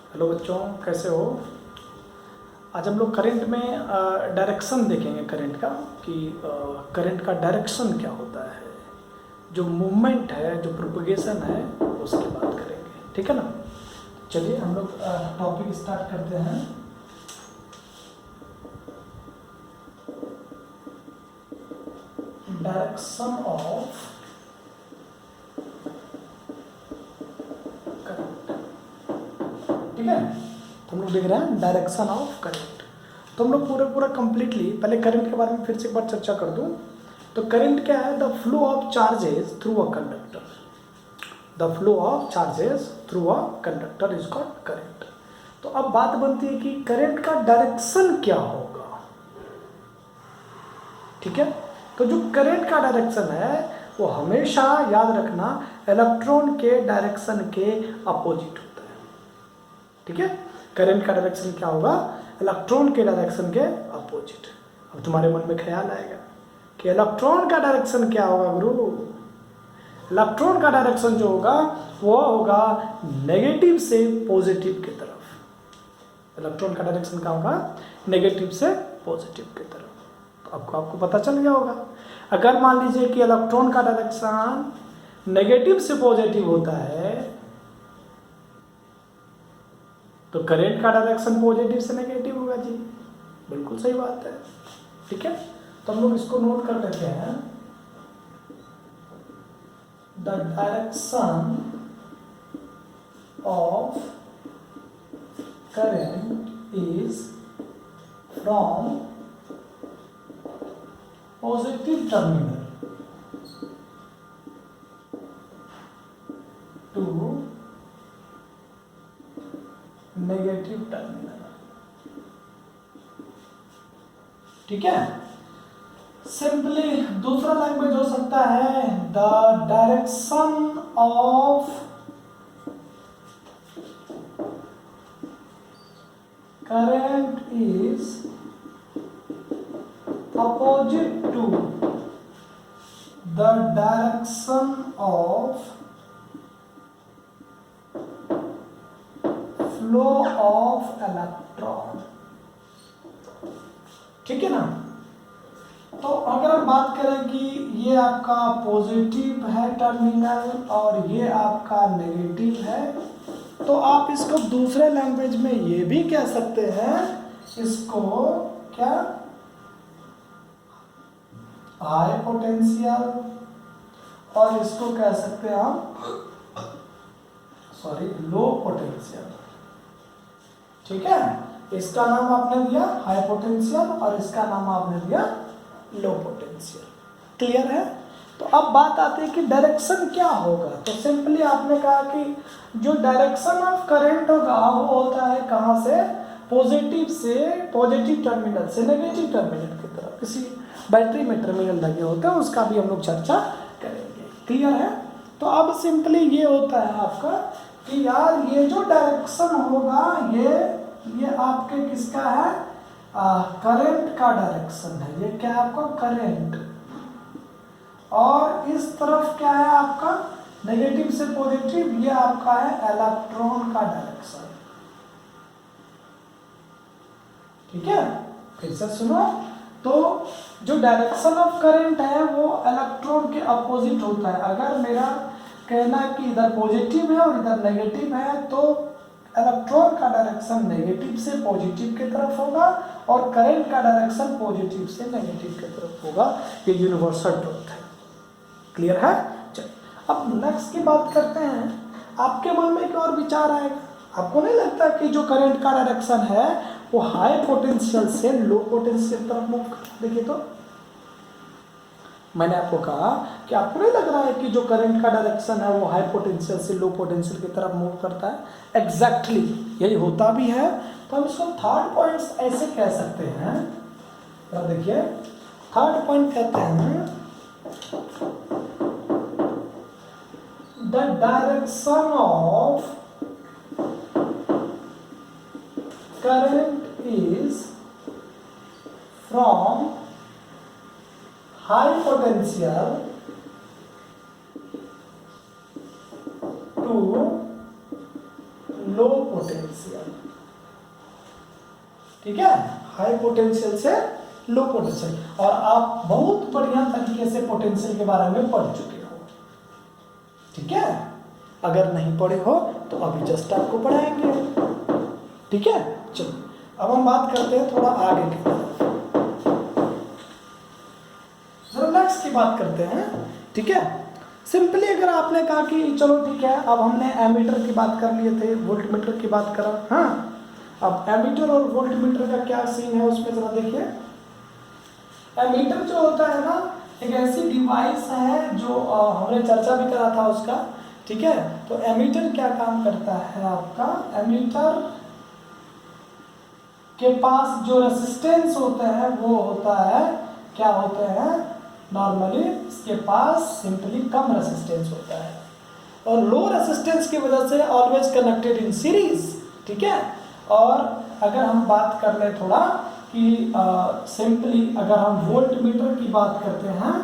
Hello बच्चों, कैसे हो? आज हम लोग करंट में डायरेक्शन देखेंगे करंट का कि करंट का डायरेक्शन क्या होता है, जो मूवमेंट है, जो प्रोपगेशन है, उसकी बात करेंगे। ठीक है ना? चलिए हम लोग टॉपिक स्टार्ट करते हैं। Direction of current. ठीक है, तो हम लोग देख रहे हैं डायरेक्शन ऑफ करंट। तो हम लोग पूरा कंप्लीटली पहले करंट के बारे में फिर से एक बार चर्चा कर दूं। तो करंट क्या है? The flow of charges through a conductor. The flow of charges through a conductor is called current. तो अब बात बनती है कि करंट का डायरेक्शन क्या होगा। ठीक है, तो जो करंट का डायरेक्शन है वो हमेशा याद रखना इलेक्ट्रॉन के डायरेक्शन के अपोजिट होता है। ठीक है, करंट का डायरेक्शन क्या होगा? इलेक्ट्रॉन के डायरेक्शन के अपोजिट। अब तुम्हारे मन में ख्याल आएगा कि इलेक्ट्रॉन का डायरेक्शन क्या होगा गुरु? इलेक्ट्रॉन का डायरेक्शन जो होगा वो होगा नेगेटिव से पॉजिटिव की तरफ। इलेक्ट्रॉन का डायरेक्शन क्या होगा? नेगेटिव से पॉजिटिव की तरफ। तो आपको पता चल गया होगा। अगर मान लीजिए कि इलेक्ट्रॉन का डायरेक्शन नेगेटिव से पॉजिटिव होता है तो करंट का डायरेक्शन पॉजिटिव से नेगेटिव होगा जी। बिल्कुल सही बात है। ठीक है, तो हम लोग इसको नोट कर लेते हैं। The direction of current is from positive terminal to negative terminal. ठीक है, सिंपली दूसरा लैंग्वेज हो सकता है the direction of current is opposite to the direction of flow of electron. ठीक है ना? तो अगर हम बात करें कि ये आपका पॉजिटिव है टर्मिनल और ये आपका नेगेटिव है, तो आप इसको दूसरे लैंग्वेज में ये भी कह सकते हैं, इसको क्या? हाई पोटेंशियल, और इसको कह सकते हैं हम लो पोटेंशियल। ठीक है, इसका नाम आपने दिया हाई पोटेंशियल और इसका नाम आपने दिया लो पोटेंशियल। क्लियर है? तो अब बात आती है कि डायरेक्शन क्या होगा। तो सिंपली आपने कहा कि जो डायरेक्शन ऑफ करंट होगा वो होता है कहाँ से? पॉजिटिव से, पॉजिटिव टर्मिनल से नेगेटिव टर्मिनल की तरफ। किसी बैटरी में टर्मिनल लगे होते हैं, उसका भी हम लोग चर्चा करेंगे। क्लियर है? तो अब सिंपली ये होता है आपका कि यार ये जो डायरेक्शन होगा ये आपके किसका है? करंट का डायरेक्शन है। ये क्या है आपका? करंट। और इस तरफ क्या है आपका? नेगेटिव से पॉजिटिव, ये आपका है इलेक्ट्रॉन का डायरेक्शन। ठीक है, फिर से सुनो। तो जो डायरेक्शन ऑफ करंट है वो इलेक्ट्रॉन के अपोजिट होता है। अगर मेरा कहना है कि इधर पॉजिटिव है और इधर नेगेटिव है, तो इलेक्ट्रॉन का डायरेक्शन नेगेटिव से पॉजिटिव की तरफ होगा और करंट का डायरेक्शन पॉजिटिव से नेगेटिव की तरफ होगा। ये यूनिवर्सल ट्रुथ है। क्लियर है? चलिए अब नेक्स्ट की बात करते हैं। आपके मन में एक और विचार आएगा। आपको नहीं लगता कि जो करंट का डायरेक्शन है वो हाई पोटेंशियल से लो पोटेंशियल तरफ मूव करता है? देखिए, तो मैंने आपको कहा कि आपको नहीं लग रहा है कि जो करंट का डायरेक्शन है वो हाई पोटेंशियल से लो पोटेंशियल की तरफ मूव करता है? एग्जैक्टली यही होता भी है। तो हम इसको थर्ड पॉइंट ऐसे कह सकते हैं। तो देखिए, थर्ड पॉइंट कहते हैं the direction of current is from high potential to low potential, ठीक है, हाई पोटेंशियल से लो पोटेंशियल। और आप बहुत बढ़िया तरीके से पोटेंशियल के बारे में पढ़ चुके हो, ठीक है। अगर नहीं पढ़े हो तो अभी जस्ट आपको पढ़ाएंगे, ठीक है। चलो अब हम बात करते हैं थोड़ा आगे की तरफ, जरा नेक्स्ट की बात करते हैं, ठीक है। सिंपली अगर आपने कहा कि चलो ठीक है, अब हमने एमीटर की बात कर लिए थे, वोल्टमीटर की बात करा, हाँ। अब एमीटर और वोल्टमीटर का क्या सीन है उसमें जरा देखिए। एमीटर जो होता है ना, एक ऐसी डिवाइस है जो हमने चर्चा भी करा था उसका, ठीक है। तो एमीटर क्या काम करता है आपका, एमीटर के पास जो रेसिस्टेंस होते हैं वो होता है, क्या होते हैं, नॉर्मली इसके पास सिंपली कम रेसिस्टेंस होता है, और लो रेसिस्टेंस की वजह से ऑलवेज कनेक्टेड इन सीरीज, ठीक है। और अगर हम बात कर ले थोड़ा कि सिंपली अगर हम वोल्ट मीटर की बात करते हैं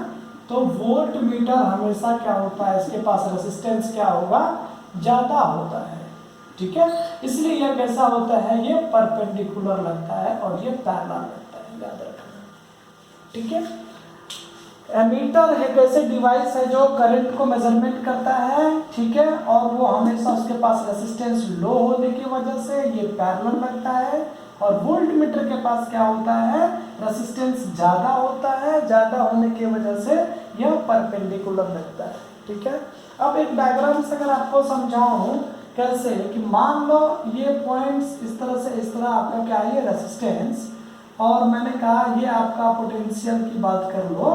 तो वोल्ट मीटर हमेशा क्या होता है, इसके पास रेसिस्टेंस क्या होगा, ज़्यादा होता है, ठीक है। इसलिए यह कैसा होता है, ये परपेंडिकुलर लगता है और ये पैरेलल लगता है, याद रखना, ठीक है। एमीटर एक ऐसे डिवाइस है जो करंट को मेजरमेंट करता है, ठीक है, और वो हमेशा उसके पास रेसिस्टेंस लो होने की वजह से ये पैरेलल लगता है। और वोल्ट मीटर के पास क्या होता है, रेसिस्टेंस ज़्यादा होता है, ज़्यादा होने की वजह से यह परपेंडिकुलर लगता है, ठीक है। अब एक डायग्राम से अगर आपको समझाऊं कैसे, कि मान लो ये पॉइंट्स इस तरह से, इस तरह आपका क्या है, ये रेसिस्टेंस, और मैंने कहा ये आपका पोटेंशियल की बात कर लो,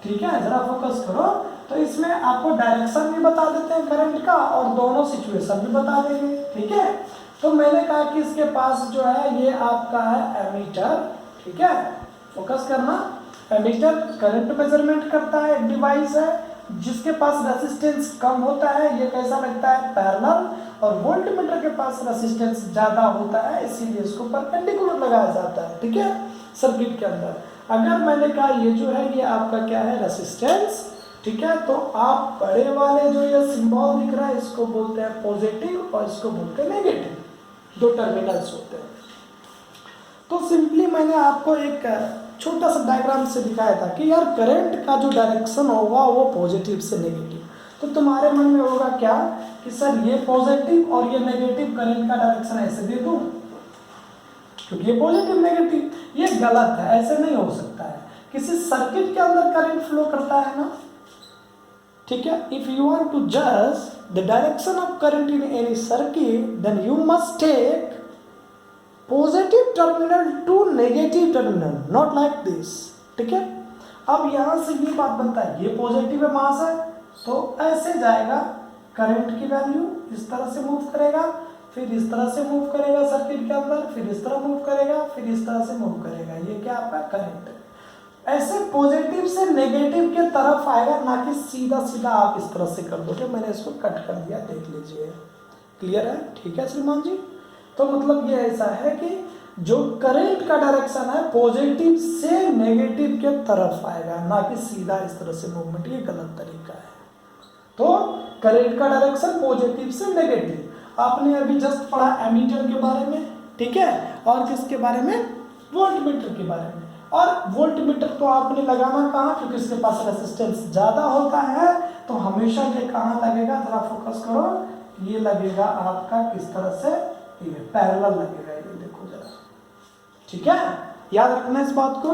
ठीक है, जरा फोकस करो। तो इसमें आपको डायरेक्शन भी बता देते हैं करंट का और दोनों सिचुएशन भी बता देंगे, ठीक है। तो मैंने कहा कि इसके पास जो है ये आपका है एमीटर, ठीक है, फोकस करना। एमीटर करंट मेजरमेंट करता है, एक डिवाइस है जिसके पास रेसिस्टेंस कम होता है, ये कैसा लगता है, पैरेलल। और वोल्टमीटर के पास रेसिस्टेंस ज़्यादा होता है, इसीलिए इसको परपेंडिकुलर लगाया जाता है, ठीक है, सर्किट के अंदर। अगर मैंने कहा ये जो है ये आपका क्या है, रेसिस्टेंस, ठीक है, तो आप बड़े वाले जो ये सिंबल दिख रहा है इसको बोलते हैं पॉजिटिव और इसको बोलते हैं नेगेटिव, दो टर्मिनल्स होते हैं। तो सिंपली मैंने आपको एक छोटा सा डायग्राम से दिखाया था कि यार करंट का जो डायरेक्शन होगा वो पॉजिटिव से नेगेटिव। तो तुम्हारे मन में होगा क्या कि सर ये पॉजिटिव और ये नेगेटिव करंट का डायरेक्शन ऐसे दे दूं, क्योंकि ये पॉजिटिव नेगेटिव, ये गलत है, ऐसे नहीं हो सकता है। किसी सर्किट के अंदर करंट फ्लो करता है ना, ठीक है। इफ यू वांट टू जज the direction of current in any circuit then you must take positive terminal to negative terminal, not like this, ठीक है। अब यहां से ये बात बनता है ये पॉजिटिव है मास है, तो ऐसे जाएगा करंट की वैल्यू, इस तरह से मूव करेगा, फिर इस तरह से मूव करेगा सर्किट के अंदर, फिर इस तरह मूव करेगा, फिर इस तरह से मूव करेगा, ये क्या आपका करंट है। ऐसे पॉजिटिव से नेगेटिव के तरफ आएगा, ना कि सीधा सीधा आप इस तरह से कर दोगे। मैंने इसको कट कर दिया, देख लीजिए, क्लियर है, ठीक है श्रीमान जी। तो मतलब ये ऐसा है कि जो करंट का डायरेक्शन है पॉजिटिव से नेगेटिव के तरफ आएगा, ना कि सीधा इस तरह से मूवमेंट, ये गलत तरीका है। तो करंट का डायरेक्शन पॉजिटिव से नेगेटिव। आपने अभी जस्ट पढ़ा एमीटर के बारे में, ठीक है, और किसके बारे में, वोल्टमीटर के बारे में। और वोल्टमीटर तो आपने लगाना कहाँ, क्योंकि इसके पास रेसिस्टेंस ज़्यादा होता है, तो हमेशा ये कहाँ लगेगा, जरा फोकस करो, ये लगेगा आपका किस तरह से, ये पैरेलल लगेगा, ये देखो जरा, ठीक है, याद रखना इस बात को।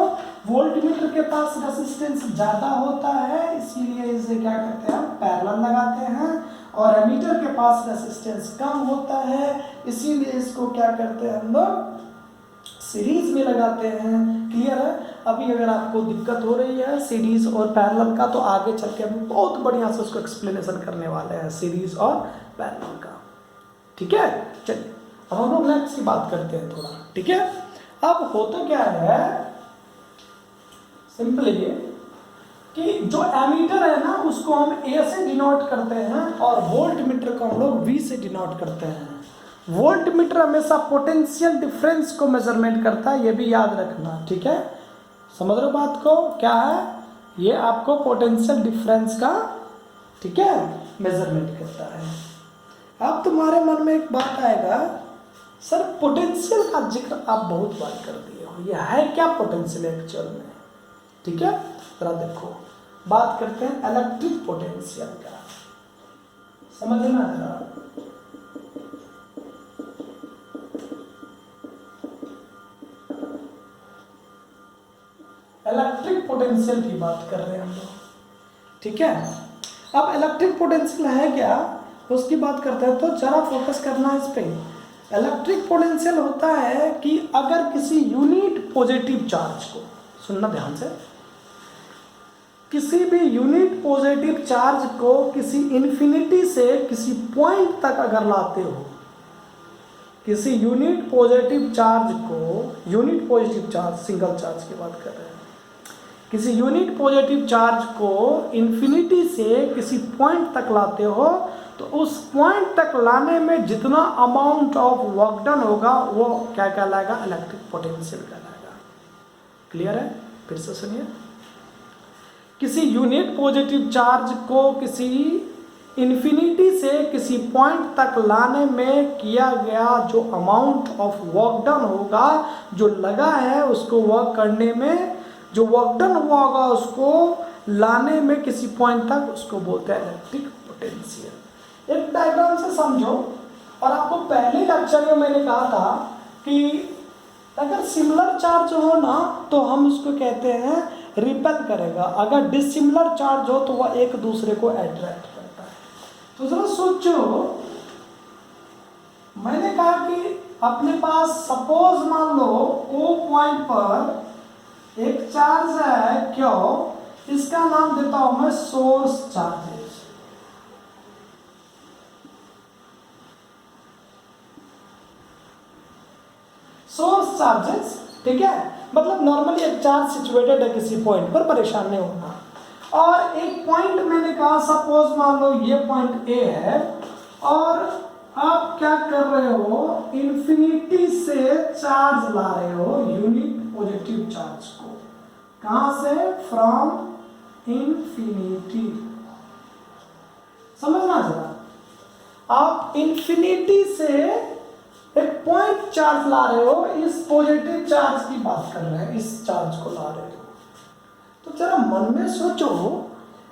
वोल्टमीटर के पास रेसिस्टेंस ज़्यादा होता है, इसीलिए इसे क्या करते हैं, हम पैरेलल लगाते हैं। और एमीटर के पास रेसिस्टेंस कम होता है, इसीलिए इसको क्या करते हैं हम लोग, सीरीज में लगाते हैं, क्लियर है। अभी अगर आपको दिक्कत हो रही है सीरीज और पैरेलल का, तो आगे चल के हम बहुत बढ़िया से उसको एक्सप्लेनेशन करने वाले हैं, सीरीज और पैरेलल का, ठीक है। चलिए अब हम लोग नेक्स्ट की बात करते हैं थोड़ा, ठीक है। अब होता क्या है सिंपली कि जो एमीटर है ना उसको हम ए से डिनोट करते हैं और वोल्ट मीटर को हम लोग वी से डिनोट करते हैं। वोल्ट मीटर हमेशा पोटेंशियल डिफरेंस को मेजरमेंट करता है, ये भी याद रखना, ठीक है, समझ रहे हो बात को, क्या है ये, आपको पोटेंशियल डिफरेंस का, ठीक है, मेजरमेंट करता है। अब तुम्हारे मन में एक बात आएगा सर पोटेंशियल का जिक्र आप बहुत बार कर दिए हो, यह है क्या पोटेंशियल एक्चुअल में? ठीक है, जरा देखो, बात करते हैं इलेक्ट्रिक पोटेंशियल का, समझना जरा। इलेक्ट्रिक पोटेंशियल की बात कर रहे हैं हम लोग, ठीक है। अब इलेक्ट्रिक पोटेंशियल है क्या, उसकी बात करते हैं, तो जरा फोकस करना है इस पे। इलेक्ट्रिक पोटेंशियल होता है कि अगर किसी यूनिट पॉजिटिव चार्ज को, सुनना ध्यान से, किसी भी यूनिट पॉजिटिव चार्ज को किसी इन्फिनिटी से किसी पॉइंट तक अगर लाते हो, किसी यूनिट पॉजिटिव चार्ज को, unit positive charge, single charge की बात कर रहे हैं, किसी यूनिट पॉजिटिव चार्ज को इन्फिनिटी से किसी पॉइंट तक लाते हो, तो उस पॉइंट तक लाने में जितना अमाउंट ऑफ वर्क डन होगा वो क्या कहलाएगा, इलेक्ट्रिक पोटेंशियल कहलाएगा। क्लियर है? फिर से सुनिए, किसी यूनिट पॉजिटिव चार्ज को किसी इन्फिनिटी से किसी पॉइंट तक लाने में किया गया जो अमाउंट ऑफ वर्क डन होगा, जो लगा है उसको वर्क करने में, जो वर्क डन हुआ होगा उसको लाने में किसी पॉइंट तक, उसको बोलते हैं इलेक्ट्रिक पोटेंशियल। एक डायग्राम से समझो, और आपको पहले लेक्चर में मैंने कहा था कि अगर सिमिलर चार्ज हो ना तो हम उसको कहते हैं रिपेल करेगा, अगर डिसिमिलर चार्ज हो तो वह एक दूसरे को अट्रैक्ट करता है। तो जरा सोचो, मैंने कहा कि अपने पास सपोज मान लो ओ पॉइंट पर एक चार्ज है, क्यों, इसका नाम देता हूं मैं सोर्स चार्जेस। सोर्स चार्जेस, ठीक है, मतलब नॉर्मली एक चार्ज सिचुएटेड है किसी पॉइंट पर, परेशान नहीं होना। और एक पॉइंट मैंने कहा सपोज मान लो ये पॉइंट ए है, और आप क्या कर रहे हो, इन्फिनिटी से चार्ज ला रहे हो, यूनिट पॉजिटिव चार्ज को, कहां से, फ्रॉम इन्फिनिटी। समझना जरा, आप इन्फिनिटी से एक पॉइंट चार्ज ला रहे हो, इस पॉजिटिव चार्ज की बात कर रहे हैं, इस चार्ज को ला रहे हो। तो जरा मन में सोचो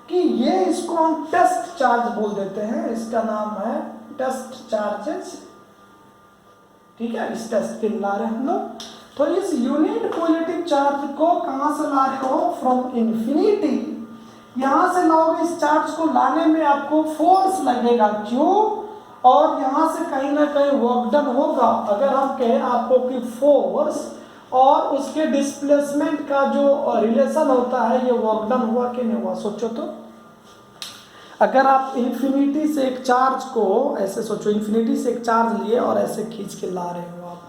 कि ये, इसको हम टेस्ट चार्ज बोल देते हैं, इसका नाम है टेस्ट चार्जेस, ठीक है, इस टेस्ट के ला रहे हैं हम लोग। तो इस यूनिट पॉजिटिव चार्ज को कहां से ला रहे हो, फ्रॉम इन्फिनिटी। यहां से लाओगे, इस चार्ज को लाने में आपको फोर्स लगेगा, क्यों, और यहां से कहीं ना कहीं वर्क डन होगा। अगर हम कहें आपको कि फोर्स और उसके डिस्प्लेसमेंट का जो रिलेशन होता है, ये वर्क डन हुआ कि नहीं हुआ, सोचो तो। अगर आप इन्फिनिटी से एक चार्ज को ऐसे सोचो, इन्फिनिटी से एक चार्ज लिए और ऐसे खींच के ला रहे हो आप,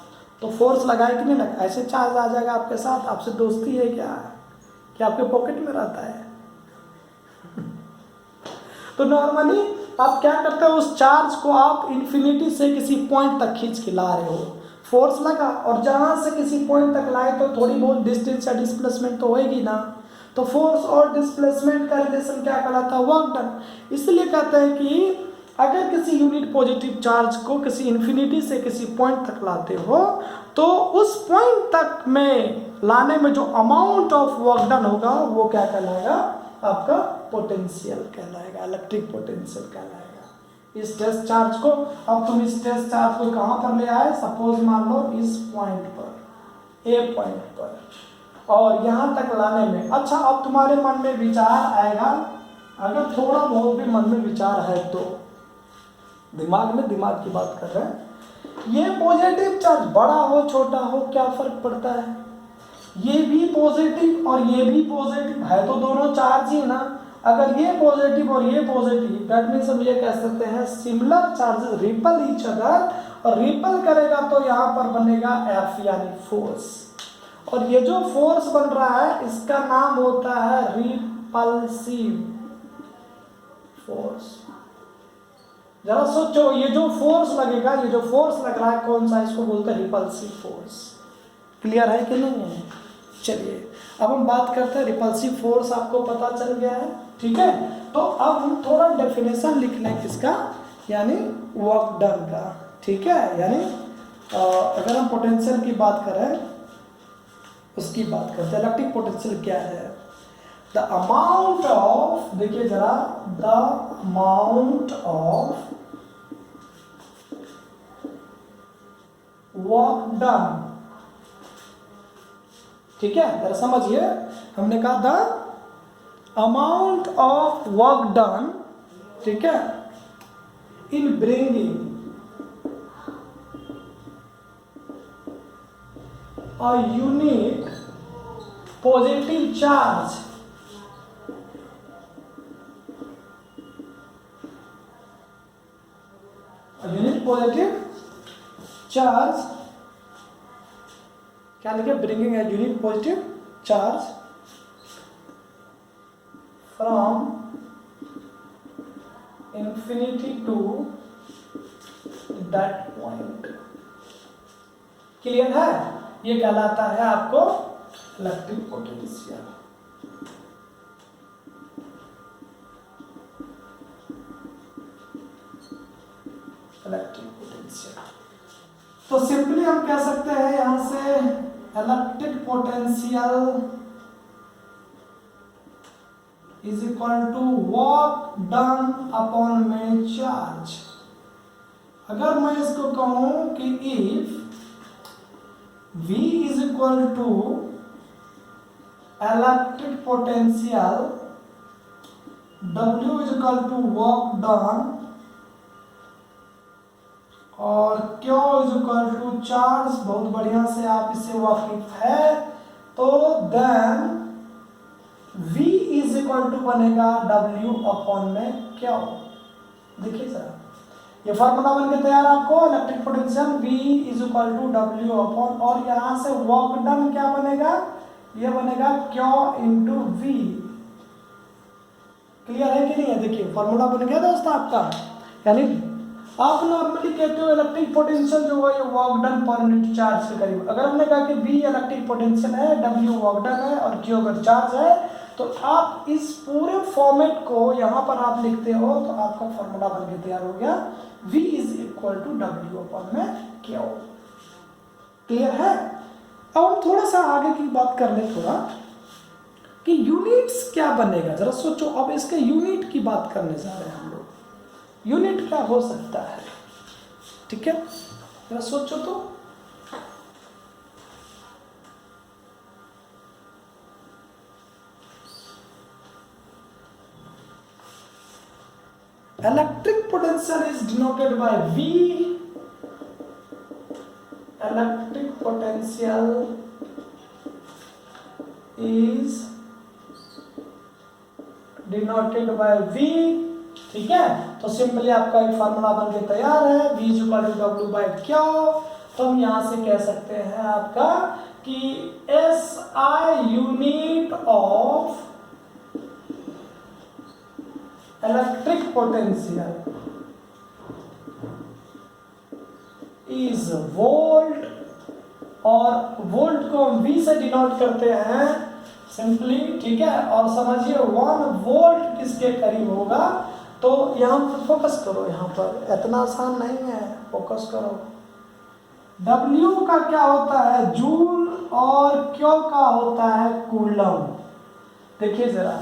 तो फोर्स लगाए कि नहीं लगा, ऐसे चार्ज आ जाएगा आपके साथ, आपसे दोस्ती है क्या आपके पॉकेट में रहता है? तो नॉर्मली आप क्या करते हो, उस चार्ज को आप इन्फिनिटी से किसी पॉइंट तक खींच के ला रहे हो, फोर्स लगा, और जहां से किसी पॉइंट तक लाए तो थोड़ी बहुत डिस्टेंस या डिस्प्लेसमेंट तो होएगी ना, तो फोर्स और डिस्प्लेसमेंट का रिलेशन क्या कहलाता है, वर्क डन। इसलिए कहते हैं कि अगर किसी यूनिट पॉजिटिव चार्ज को किसी इन्फिनिटी से किसी पॉइंट तक लाते हो, तो उस पॉइंट तक में लाने में जो अमाउंट ऑफ वर्क डन होगा वो क्या कहलाएगा, आपका पोटेंशियल कहलाएगा, इलेक्ट्रिक पोटेंशियल कहलाएगा। इस टेस्ट चार्ज को, अब तुम इस टेस्ट चार्ज को कहां पर ले आए, सपोज मान लो इस पॉइंट पर, ए पॉइंट पर, और यहां तक लाने में, अच्छा अब तुम्हारे मन में विचार आएगा, अगर थोड़ा बहुत भी मन में विचार है तो, दिमाग में, दिमाग की बात कर रहे हैं, ये पॉजिटिव चार्ज बड़ा हो छोटा हो क्या फर्क पड़ता है, ये भी पॉजिटिव और ये भी पॉजिटिव है, तो दोनों चार्ज ही ना। अगर ये पॉजिटिव और ये पॉजिटिव, दैट मीन्स हम ये कह सकते हैं similar charges ripple each other, और रिपल करेगा तो यहाँ पर बनेगा एफ यानी फोर्स, और ये जो फोर्स बन रहा है इसका नाम होता है रिपल्सिव फोर्स। जरा सोचो, ये जो फोर्स लगेगा, ये जो फोर्स लग रहा है कौन सा, इसको बोलते हैं रिपल्सिव फोर्स। क्लियर है कि नहीं है? चलिए अब हम बात करते हैं, रिपल्सिव फोर्स आपको पता चल गया है, ठीक है। तो अब हम थोड़ा डेफिनेशन लिख लें किसका, यानी वर्क डन का, ठीक है, यानी अगर हम पोटेंशियल की बात करें, उसकी बात करते हैं, इलेक्ट्रिक पोटेंशियल क्या है? द अमाउंट ऑफ, देखिए जरा, the amount of work done, ठीक है, जरा समझिए, हमने कहा the amount of work done, ठीक है, in bringing a unique positive charge क्या लिखे? ब्रिंगिंग a unique positive charge from infinity to that point। Clear है? ये कहलाता है आपको इलेक्ट्रिक पोटेंशियल। इलेक्ट्रिक पोटेंशियल तो सिंपली हम कह सकते हैं यहां से electric potential is equal to work done upon में चार्ज। अगर मैं इसको कहूं कि if V is equal to electric potential, W is equal to work done और Q is equal to charge, बहुत बढ़िया से आप इससे वाकिफ है, तो then V is equal to बनेगा W अपॉन में Q। देखिए सर, ये फॉर्मूला बन के तैयार आपको, electric potential V is equal to W upon, और यहाँ से वर्क डन क्या बनेगा? ये बनेगा Q इंटू V। क्लियर है कि नहीं है? देखिए फॉर्मूला बन गया दोस्तों आपका। यानी आप नॉर्मली कहते हो इलेक्ट्रिक पोटेंशियल जो है ये work done per unit charge के करीब। अगर हमने कहा कि V इलेक्ट्रिक पोटेंशियल है, W वर्क डन है और Q अगर चार्ज है, तो आप इस पूरे फॉर्मेट को यहाँ पर आप लिखते हो तो आपका फॉर्मूला बन के तैयार हो गया, V is equal to W upon में Q। क्लियर है? अब हम थोड़ा सा आगे की बात कर ले थोड़ा कि यूनिट्स क्या बनेगा। जरा सोचो, अब इसके यूनिट की बात करने जा रहे हैं हम लोग। यूनिट क्या हो सकता है? ठीक है, जरा सोचो तो। Electric potential is denoted by V. Electric potential is denoted by V। ठीक है, तो सिंपली आपका एक फार्मूला बन के तैयार है, V is equal to W by Q। तो हम यहां से कह सकते हैं आपका कि SI unit of electric potential is volt, और वोल्ट को हम V से डिनोट करते हैं सिंपली। ठीक है, और समझिए 1 वोल्ट किसके करीब होगा। तो यहाँ पर फोकस करो, यहाँ पर इतना आसान नहीं है, फोकस करो। W का क्या होता है? जूल, और Q का होता है कूलम। देखिए जरा,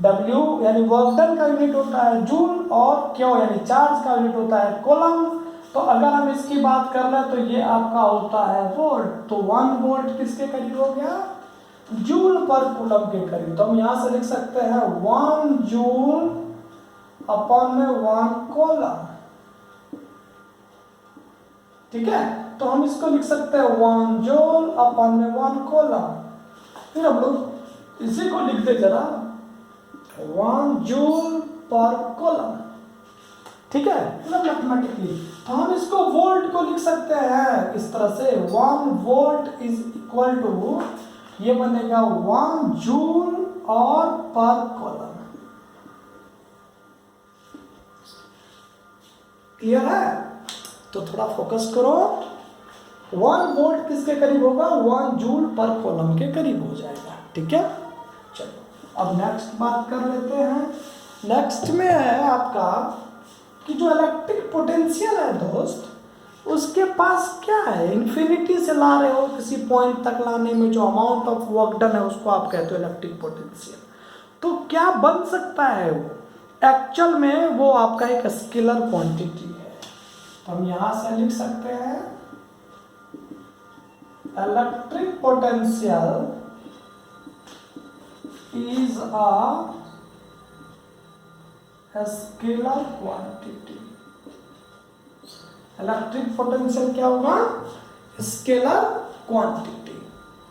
W यानी वर्क डन का यूनिट होता है जूल, और Q यानी चार्ज का यूनिट होता है कूलम। तो अगर हम इसकी बात कर लें तो ये आपका होता है वोल्ट। तो 1 वोल्ट किसके करीब हो गया? जूल पर कूलम के करीब। तो हम यहां से लिख सकते हैं 1 जूल अपॉन में 1 कूलम। ठीक है, तो हम इसको लिख सकते हैं 1 जूल अपॉन में 1 कूलम। फिर हम लोग इसी को लिख दे जरा, 1 जूल पर कूलम। ठीक है, मतलब मैथमेटिकली तो हम इसको वोल्ट को लिख सकते हैं इस तरह से, 1 वोल्ट इज इक्वल टू, ये बनेगा 1 जूल और पर कूलम। क्लियर है? तो थोड़ा फोकस करो। 1 वोल्ट किसके करीब होगा? 1 जूल पर कूलम के करीब हो जाएगा। ठीक है, चलो अब नेक्स्ट बात कर लेते हैं। नेक्स्ट में है आपका कि जो इलेक्ट्रिक पोटेंशियल है दोस्त, उसके पास क्या है, इन्फिनिटी से ला रहे हो किसी पॉइंट तक लाने में जो अमाउंट ऑफ वर्क डन है उसको आप कहते हो इलेक्ट्रिक पोटेंशियल। तो क्या बन सकता है वो, एक्चुअल में वो आपका एक स्केलर क्वांटिटी है। तो हम यहां से लिख सकते हैं electric potential is a scalar quantity. Electric potential क्या होगा, स्केलर क्वांटिटी।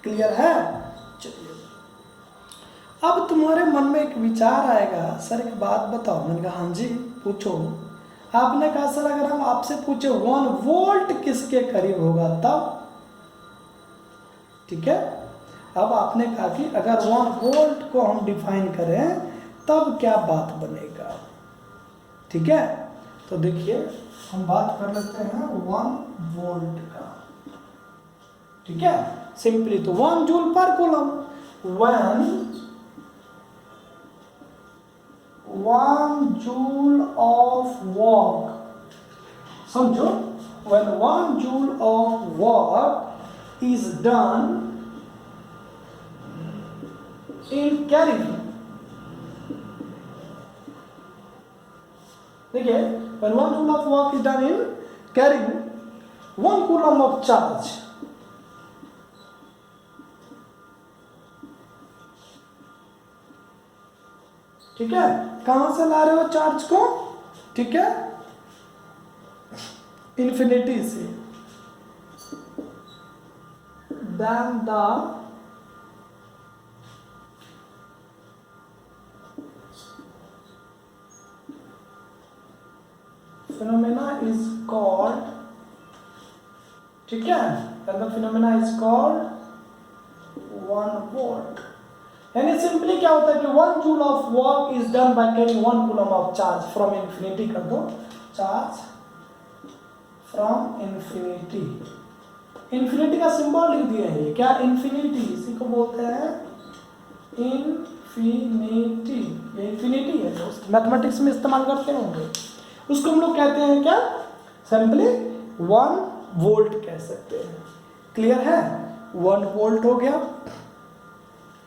क्लियर है। चलिए अब तुम्हारे मन में एक विचार आएगा, सर एक बात बताओ। मैंने कहा हाँ जी पूछो। आपने कहा सर अगर हम आपसे पूछे 1 वोल्ट किसके करीब होगा तब, ठीक है। अब आपने कहा कि अगर 1 वोल्ट को हम डिफाइन करें तब क्या बात बनेगा, ठीक है। तो देखिए हम बात कर लेते हैं 1 वोल्ट का, ठीक है। सिंपली तो 1 जूल पर कूलम, 1 जूल ऑफ वर्क, समझो, when 1 joule of work is done in carrying, देखिए when 1 joule of work is done in carrying 1 coulomb of charge, ठीक है। कहां से ला रहे हो चार्ज को, ठीक है, इन्फिनिटी से, then the phenomena is called, ठीक है, then the phenomena is called 1 volt। यानी सिंपली क्या होता है कि 1 joule of work is done by carrying 1 coulomb of charge from infinity, कर दो चार्ज फ्रॉम इन्फिनिटी। इन्फिनिटी का सिंबल लिख दिया है, क्या इन्फिनिटी, इसी को बोलते हैं इन्फिनिटी। ये इन्फिनिटी है दोस्त, मैथमेटिक्स में इस्तेमाल करते होंगे। उसको हम लोग कहते हैं क्या, सिंपली 1 वोल्ट कह सकते हैं। क्लियर है, 1 वोल्ट हो गया।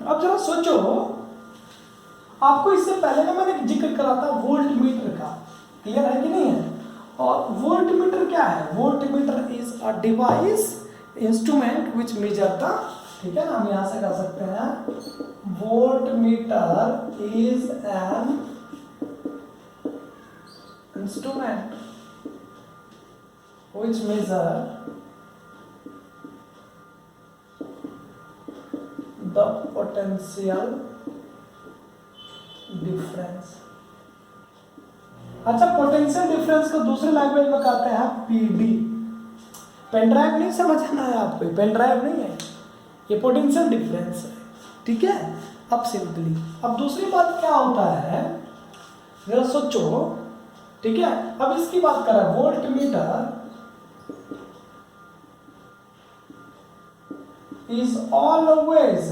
अब जरा सोचो, आपको इससे पहले ना मैंने जिक्र करा था वोल्ट मीटर का, क्लियर है कि नहीं है। और वोल्ट मीटर क्या है, voltmeter is a device, instrument which measure the, ठीक है ना, हम यहां से कह सकते हैं voltmeter is an instrument which measure the potential difference। अच्छा, पोटेंशियल डिफरेंस को दूसरे लैंग्वेज में कहते हैं पीडी। पेन ड्राइव नहीं समझना है आपको, पेन ड्राइव नहीं है, ये पोटेंशियल डिफरेंस है, ठीक है। अब सिंपली अब दूसरी बात क्या होता है, जरा सोचो, ठीक है। अब इसकी बात करें, volt meter is always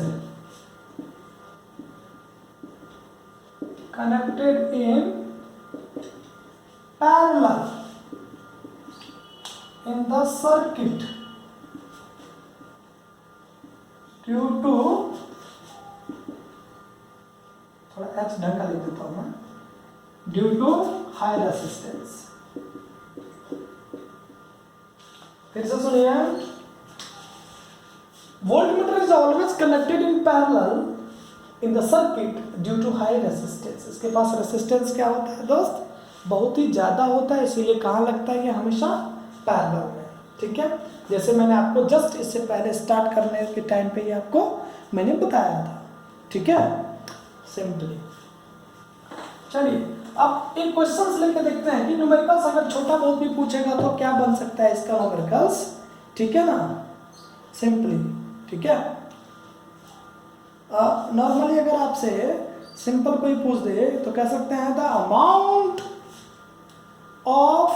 connected in parallel in the circuit due to, थोड़ा h ढंग का लिख देता हूं मैं, due to high resistance। फिर से सुनिए, voltmeter is always connected in parallel in the circuit due to high resistance। इसके पास रेसिस्टेंस क्या होता है दोस्त, बहुत ही ज़्यादा होता है, इसीलिए कहाँ लगता है ये हमेशा पैरेलल में, ठीक है। जैसे मैंने आपको जस्ट इससे पहले स्टार्ट करने के टाइम पे ही आपको मैंने बताया था, ठीक है, सिंपली। चलिए अब एक क्वेश्चंस लेके देखते हैं कि न्यूमेरिकल्स अगर छोटा बहुत भी पूछेगा तो क्या बन सकता है इसका न्यूमेरिकल्स, ठीक है ना, सिंपली, ठीक है। नॉर्मली अगर आपसे सिंपल कोई पूछ दे तो कह सकते हैं द अमाउंट ऑफ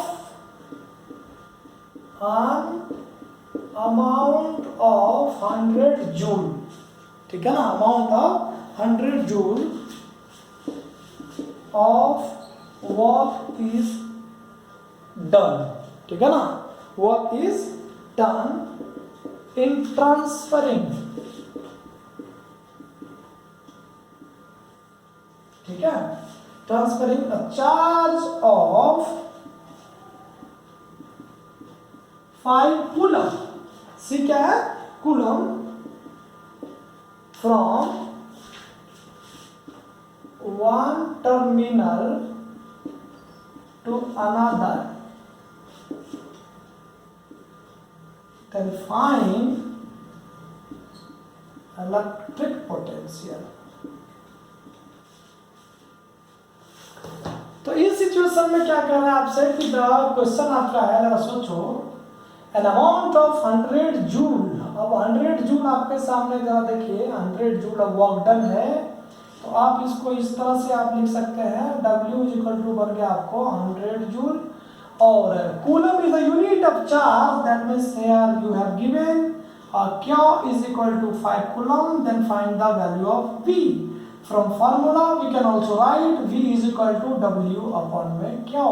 100 जूल, ठीक है ना, amount of 100 joule of work is done, ठीक है ना, work is done in transferring, ठीक है, transferring a charge of 5 coulomb, C क्या है, coulomb, from one terminal to another, then find electric potential. तो इस सिचुएशन में क्या कह रहा है आपसे कि क्वेश्चन आपका है, जरा सोचो, एन अमाउंट ऑफ 100 जूल, अब 100 जूल आपके सामने जरा देखिए, 100 जूल अब वर्क डन है, तो आप इसको इस तरह से आप लिख सकते हैं, W इक्वल टू बन गया आपको 100 जूल, और coulomb is the unit of charge, that means here you have given Q is equal to 5 coulomb, then find the value of V. From formula we can also write V is equal to W upon Q.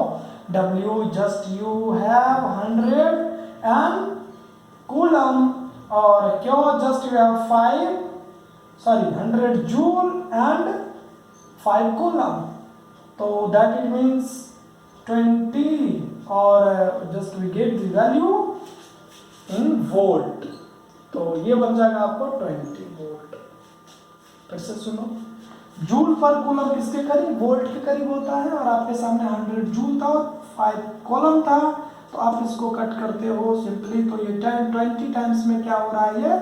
W just you have 100 and coulomb, or Q just you have 100 joule and 5 coulomb. So that it means 20, or just we get the value in volt. तो ये बन जाएगा आपको 20 volt. फिर से सुनो, joule पर coulomb किसके करीब, वोल्ट के करीब होता है, और आपके सामने 100 जूल था और 5 कूलम था, तो आप इसको कट करते हो सिंपली, तो ये 20 टाइम्स में क्या हो रहा है, ये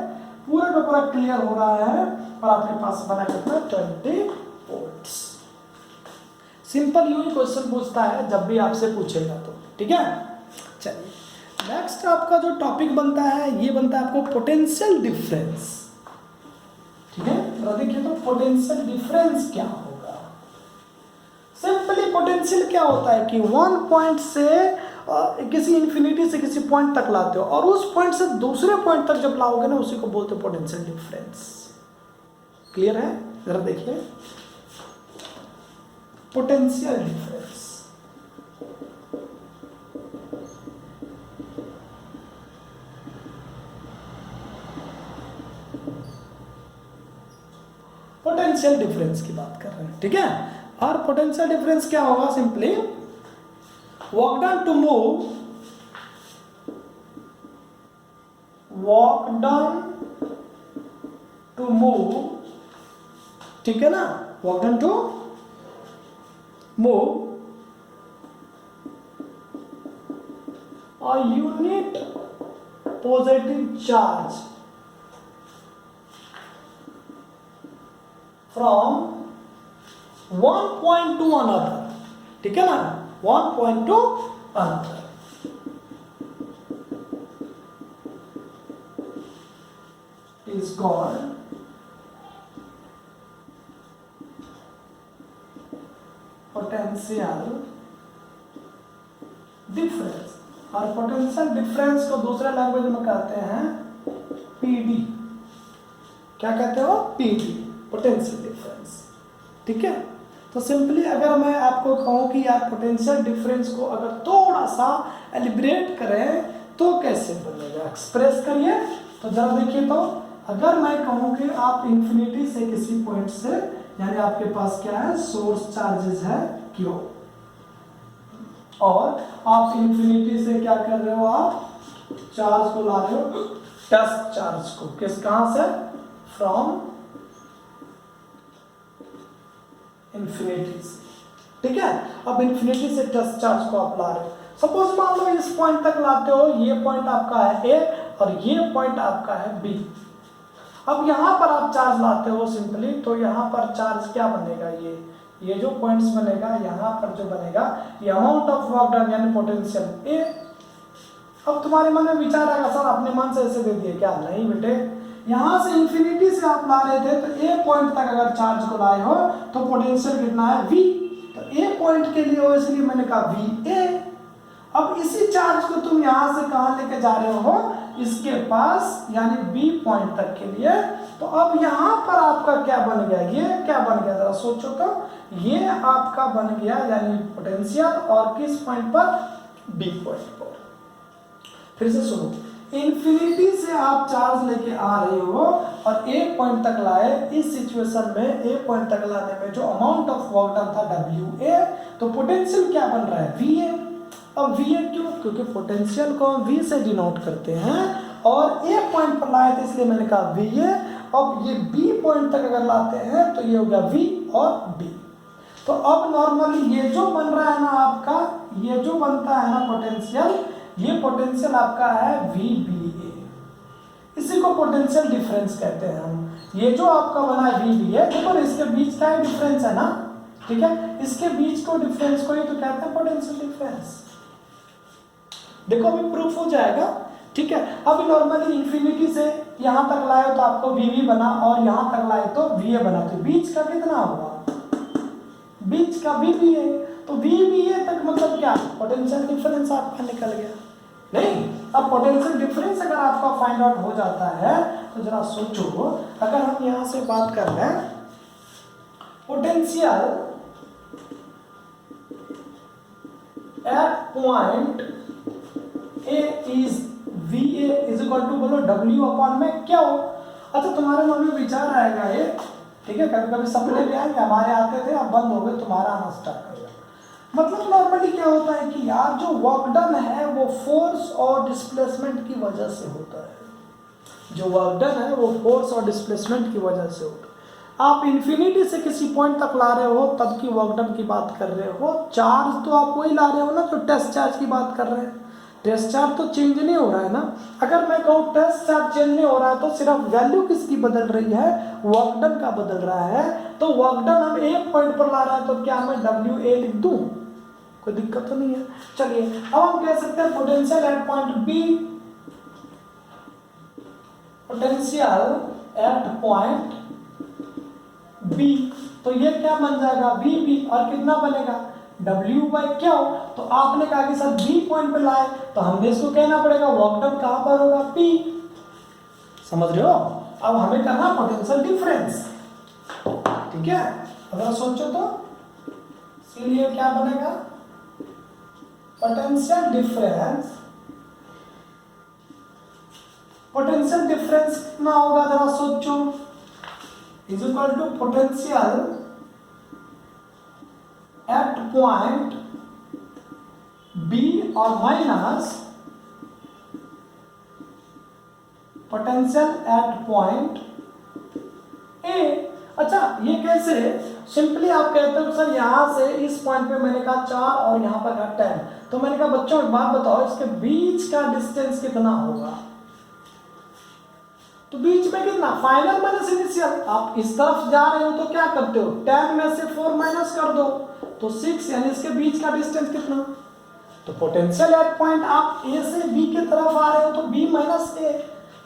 पूरा का पूरा क्लियर हो रहा है, और आपके पास बना कितना 20 वोल्ट्स। सिंपल यूं ही क्वेश्चन पूछता है जब भी आपसे पूछेगा तो, ठीक है। चलिए नेक्स्ट आपका जो टॉपिक बनता है, ये बनता है आपको पोटेंशियल डिफरेंस, ठीक है। तो देखिए, तो पोटेंशियल डिफरेंस क्या होगा। सिंपली पोटेंशियल क्या होता है कि वन पॉइंट से किसी इंफिनिटी से किसी पॉइंट तक लाते हो, और उस पॉइंट से दूसरे पॉइंट तक जब लाओगे ना, उसी को बोलते हो पोटेंशियल डिफरेंस। क्लियर है, जरा देखिए, पोटेंशियल डिफरेंस, पोटेंशियल डिफरेंस की बात कर रहे हैं, ठीक है। और पोटेंशियल डिफरेंस क्या होगा, simply work done to move, work done to move, ठीक है ना, work done to move a unit positive charge from one point to another, ठीक है ना, one point to another, is called potential difference. और potential difference को दूसरे language में कहते हैं पीडी। क्या कहते हो, पीडी, पोटेंशियल डिफरेंस, ठीक है। तो सिंपली अगर मैं आपको कहूँ कि यार पोटेंशियल डिफरेंस को अगर थोड़ा सा एलिब्रेट करें तो कैसे बनेगा, एक्सप्रेस करिए। तो जरा देखिए, तो अगर मैं कहूँ कि आप इंफिनिटी से किसी पॉइंट से, यानी आपके पास क्या है, सोर्स चार्जेस है Q, और आप इंफिनिटी से क्या कर रहे हो, आप चार्ज को ला रहे हो, टेस्ट चार्ज को, किस कहां से, फ्रॉम इंफिनिटी से, ठीक है। अब इंफिनिटी से टेस्ट चार्ज को आप ला रहे हो, सपोज मान लो इस पॉइंट तक लाते हो, ये पॉइंट आपका है A और ये पॉइंट आपका है B। अब यहाँ पर आप चार्ज लाते हो सिंपली, तो यहाँ पर चार्ज क्या बनेगा, ये जो पॉइंट्स बनेगा, यहाँ पर जो बनेगा ये अमाउंट ऑफ वर्क डन यानी पोटेंशियल ए। अब तुम्हारे मन में विचार आएगा, सर अपने मन से ऐसे दे दिए क्या, नहीं बेटे, यहाँ से इंफिनिटी से आप ला रहे थे, तो ए पॉइंट तक अगर चार्ज को लाए हो तो पोटेंशियल कितना है, V। तो ए पॉइंट के लिए हो, इसलिए मैंने कहा VA। अब इसी चार्ज को तुम यहाँ से कहाँ लेके जा रहे हो, इसके पास, यानी B पॉइंट तक के लिए। तो अब यहाँ पर आपका क्या बन गया, ये क्या बन गया, जरा सोचो तो, ये आपका बन गया यानी पोटेंशियल, और किस पॉइंट पर, B पॉइंट पर। फिर से सुनो, इन्फिनिटी से आप चार्ज लेके आ रहे हो और एक पॉइंट तक लाए, इस सिचुएशन में एक पॉइंट तक लाने में जो अमाउंट ऑफ वर्क डन था WA, तो पोटेंशियल क्या बन रहा है VA। अब VA क्यों, क्योंकि पोटेंशियल को हम V से डिनोट करते हैं और एक पॉइंट पर लाए थे इसलिए मैंने कहा VA। अब ये B पॉइंट तक अगर लाते हैं तो ये हो गया V और B। तो अब नॉर्मली ये जो बन रहा है ना आपका, ये जो बनता है ना पोटेंशियल, ये पोटेंशियल आपका है VBA, इसी को पोटेंशियल डिफरेंस कहते हैं हम। ये जो आपका बना है VBA, देखो इसके बीच का डिफरेंस है ना, ठीक है, इसके बीच को डिफरेंस को ही तो कहते हैं पोटेंशियल डिफरेंस। देखो अभी प्रूफ हो जाएगा, ठीक है। अब नॉर्मली इंफिनिटी से यहां तक लाए तो आपको VB बना और यहां तक लाए तो VA बना, तो बीच का कितना हुआ, बीच का VBA। तो VBA तक मतलब क्या, पोटेंशियल डिफरेंस आपका निकल गया। नहीं, अब पोटेंशियल डिफरेंस अगर आपका फाइंड आउट हो जाता है तो जरा सोचो, अगर हम यहां से बात कर रहे हैं potential at point A is VA is equal to बोलो W अपॉन में क्या हो। अच्छा तुम्हारे मन में विचार आएगा ये, ठीक है, कभी कभी सपने भी आएंगे, हमारे आते थे अब बंद हो गए, तुम्हारा आना स्टार्ट करेगा। मतलब नॉर्मली क्या होता है कि यार जो वर्क डन है वो फोर्स और डिस्प्लेसमेंट की वजह से होता है, जो वर्क डन है वो फोर्स और डिस्प्लेसमेंट की वजह से होता है। आप इन्फिनिटी से किसी पॉइंट तक ला रहे हो तब की वर्क डन की बात कर रहे हो, चार्ज तो आप वही ला रहे हो ना जो टेस्ट चार्ज की बात कर रहे हैं। टेस्ट चार्ज तो चेंज नहीं हो रहा है ना। अगर मैं कहूँ टेस्ट चार्ज चेंज नहीं हो रहा है तो सिर्फ वैल्यू किसकी बदल रही है, वर्क डन का बदल रहा है। तो वर्क डन हम एक पॉइंट पर ला रहा है तो क्या मैं WA लिख दूं, कोई दिक्कत तो नहीं है। चलिए अब हम कह सकते हैं potential at point B, potential at point B, तो ये क्या बन जाएगा VB और कितना बनेगा W बाई क्या हो। तो आपने कहा कि सर B पॉइंट पे लाए तो हमने इसको कहना पड़ेगा वर्क डन कहां पर होगा P, समझ रहे हो। अब हमें करना पोटेंशियल डिफरेंस, ठीक है। अगर सोचो तो इसलिए क्या बनेगा पोटेंशियल डिफरेंस, पोटेंशियल डिफरेंस कितना होगा जरा सोचो, is equal to potential at point B और minus potential at point A। अच्छा ये कैसे, सिंपली आप कहते हो सर यहां से इस पॉइंट पे मैंने कहा 4 और यहां पर कहा 10, तो मैंने कहा बच्चों एक बात बताओ इसके बीच का डिस्टेंस कितना होगा, तो बीच में कितना, फाइनल माइनस इनिशियल। आप इस तरफ जा रहे हो तो क्या करते हो 10 में से 4 माइनस कर दो तो 6, यानी इसके बीच का डिस्टेंस कितना। तो पोटेंशियल एट पॉइंट आप A से B की तरफ आ रहे हो तो B माइनस A,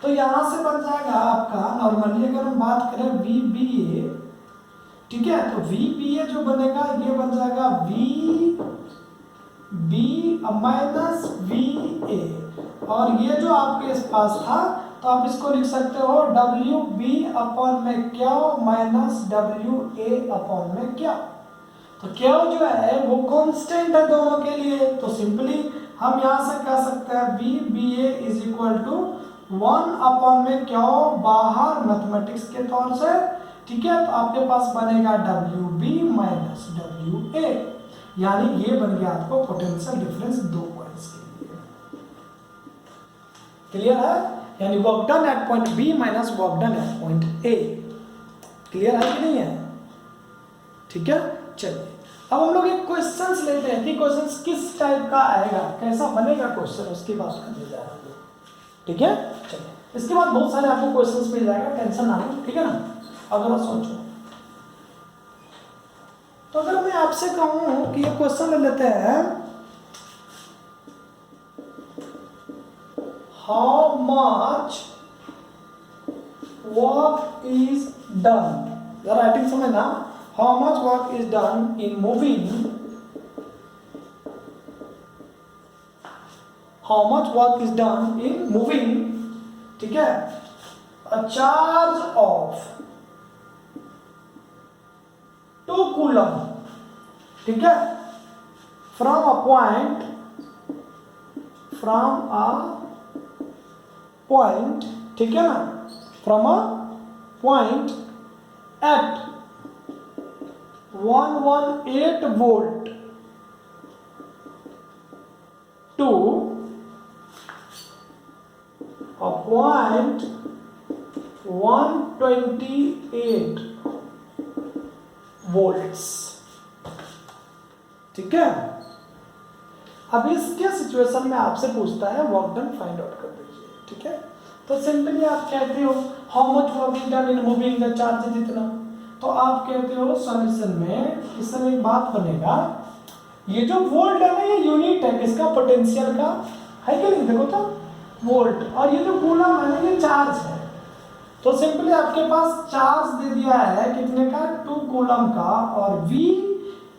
तो यहां से बन जाएगा आपका नॉर्मली अगर हम बात करें VBA, ठीक है, तो VBA जो बनेगा ये बन जाएगा VB माइनस VA, और ये जो आपके पास था तो आप इसको लिख सकते हो WB अपॉन में क्या माइनस WA अपॉन में क्या। तो क्या जो है वो कांस्टेंट है दोनों के लिए, तो सिंपली हम यहां से कह सकते हैं VBA is equal to 1 upon में क्या बाहर मैथमेटिक्स के तौर से, ठीक है, तो आपके पास बनेगा WB माइनस WA, यानी ये बन गया आपको पोटेंशियल डिफरेंस 2 पॉइंट्स के लिए। क्लियर है, यानी work done at point B minus work done at point A। Clear है कि नहीं है, ठीक है। चलिए अब हम लोग एक क्वेश्चंस लेते हैं कि क्वेश्चंस किस टाइप का आएगा, कैसा बनेगा क्वेश्चन, उसकी बात करने जा रहे हैं, ठीक है। चलिए इसके बाद बहुत सारे आपको क्वेश्चंस मिल जाएगा, टेंशन ना लो, ठीक है ना। अगर सोचो तो अगर मैं आपसे कहूं कि ये क्वेश्चन ले लेते हैं, how much work is done, जरा राइटिंग समझना, how much work is done in moving, how much work is done in moving, ठीक है, a charge of 2 coulomb, ठीक है, from a point पॉइंट, ठीक है ना, from a point at 118 volt to a point 128 volts, ठीक है। अब इसके सिचुएशन में आपसे पूछता है वर्क डन फाइंड आउट कर दीजिए, ठीक है। तो सिंपली आप कहते हो how much work is done in moving the charge इतना, तो आप कहते हो सॉल्यूशन में इस तरह एक बात बनेगा, ये जो वोल्ट है ना ये यूनिट है किसका, पोटेंशियल का, है कि नहीं, देखो तो वोल्ट, और ये जो कूलम है ना ये चार्ज है। तो सिंपली आपके पास चार्ज दे दिया है कितने का, 2 कूलम का, और वी